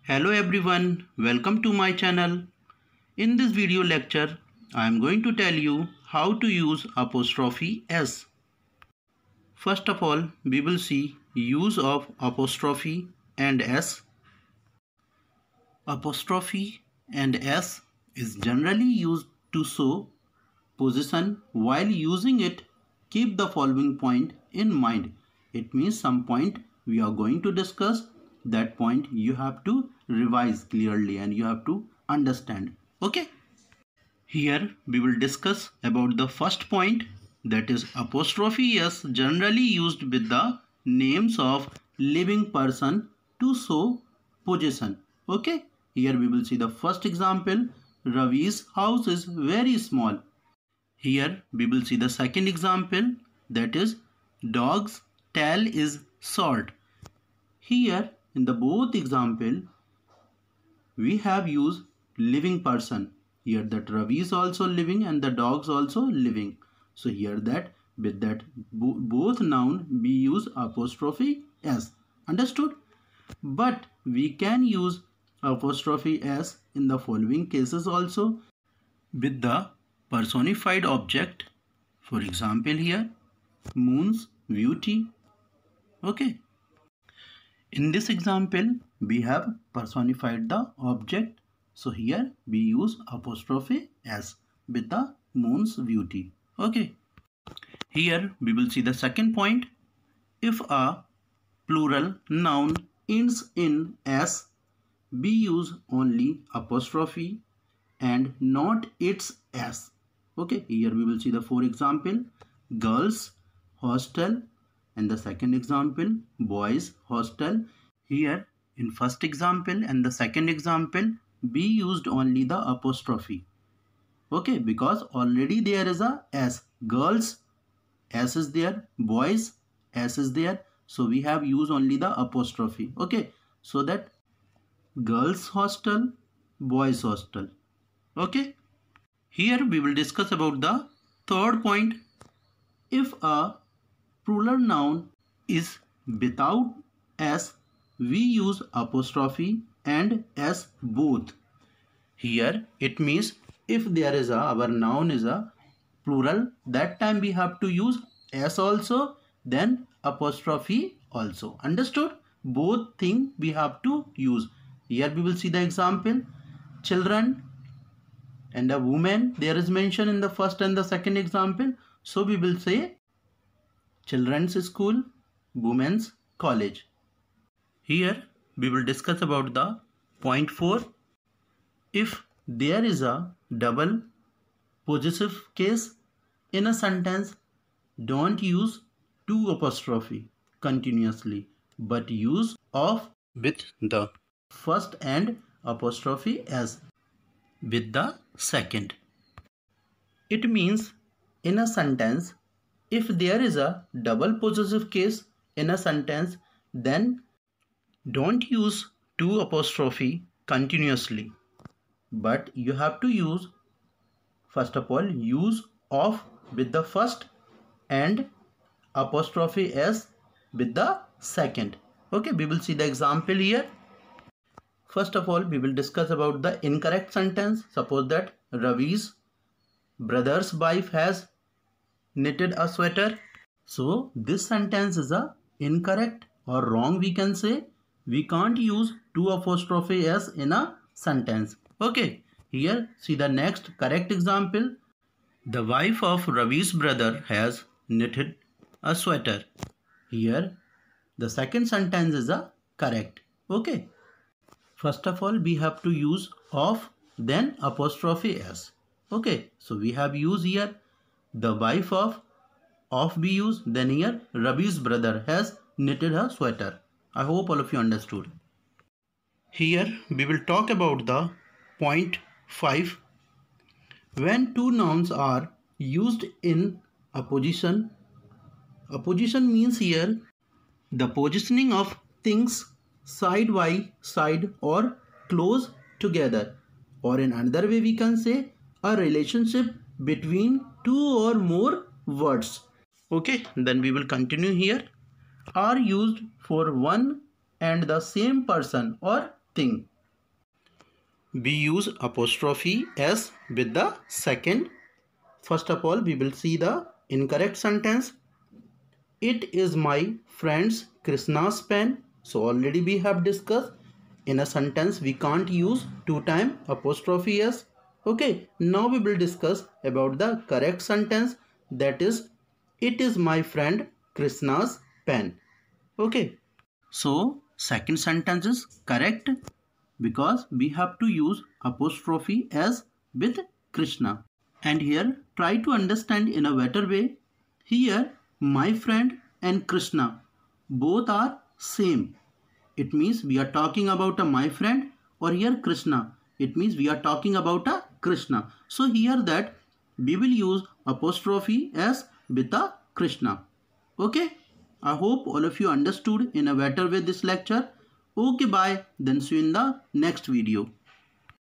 Hello everyone, welcome to my channel. In this video lecture, I am going to tell you how to use apostrophe S. First of all, we will see use of apostrophe and S. Apostrophe and S is generally used to show position. While using it, keep the following point in mind. It means some point we are going to discuss. That point you have to revise clearly and you have to understand. Okay. Here we will discuss about the first point, that is apostrophe S generally used with the names of living person to show position. Okay. Here we will see the first example. Ravi's house is very small. Here we will see the second example, that is dog's tail is short. Here in the both example we have used living person. Here that Ravi is also living and the dogs also living. So here that with that both noun we use apostrophe S. Understood? But we can use apostrophe S in the following cases also with the personified object. For example, here moon's beauty. Okay. In this example, we have personified the object. So here we use apostrophe S with the moon's beauty. Okay. Here we will see the second point. If a plural noun ends in S, we use only apostrophe and not its S. Okay. Here we will see the four example. Girls hostel. And the second example, boys hostel. Here in first example and the second example, we used only the apostrophe. Okay, because already there is a S. Girls, S is there. Boys, S is there. So we have used only the apostrophe. Okay, so that girls hostel, boys hostel. Okay. Here we will discuss about the third point. If a plural noun is without S, we use apostrophe and S both. Here it means if there is our noun is a plural, that time we have to use S also, then apostrophe also. Understood? Both thing we have to use. Here we will see the example. Children and a woman there is mentioned in the first and the second example. So we will say children's school, women's college. Here we will discuss about the point 4. If there is a double possessive case in a sentence, don't use two apostrophe continuously, but use of with the first and apostrophe S with the second. It means in a sentence, if there is a double possessive case in a sentence, then don't use two apostrophe continuously, but you have to use, first of all, use of with the first and apostrophe S with the second. Okay, we will see the example here. First of all, we will discuss about the incorrect sentence. Suppose that Ravi's brother's wife has knitted a sweater. So this sentence is a incorrect or wrong, we can say. We can't use two apostrophe S in a sentence. Okay. Here see the next correct example. The wife of Ravi's brother has knitted a sweater. Here the second sentence is a correct. Okay. First of all, we have to use of, then apostrophe S. Okay. So we have used here the wife of we use, then here Ravi's brother has knitted a sweater. I hope all of you understood. Here we will talk about the point 5. When two nouns are used in apposition means here the positioning of things side by side or close together, or in another way we can say a relationship between two or more words. Okay, then we will continue here. Are used for one and the same person or thing. we use apostrophe s with the second. First of all, we will see the incorrect sentence. It is my friend's Krishna's pen. So already we have discussed, in a sentence we can't use two time apostrophe s. Okay, now we will discuss about the correct sentence, that is, it is my friend Krishna's pen. Okay, so second sentence is correct because we have to use apostrophe s with Krishna. And here try to understand in a better way. Here my friend and Krishna both are same. It means we are talking about a my friend, or here Krishna. It means we are talking about a Krishna. So here that we will use apostrophe s with a Krishna. Okay. I hope all of you understood in a better way this lecture. Okay, bye. Then see you in the next video.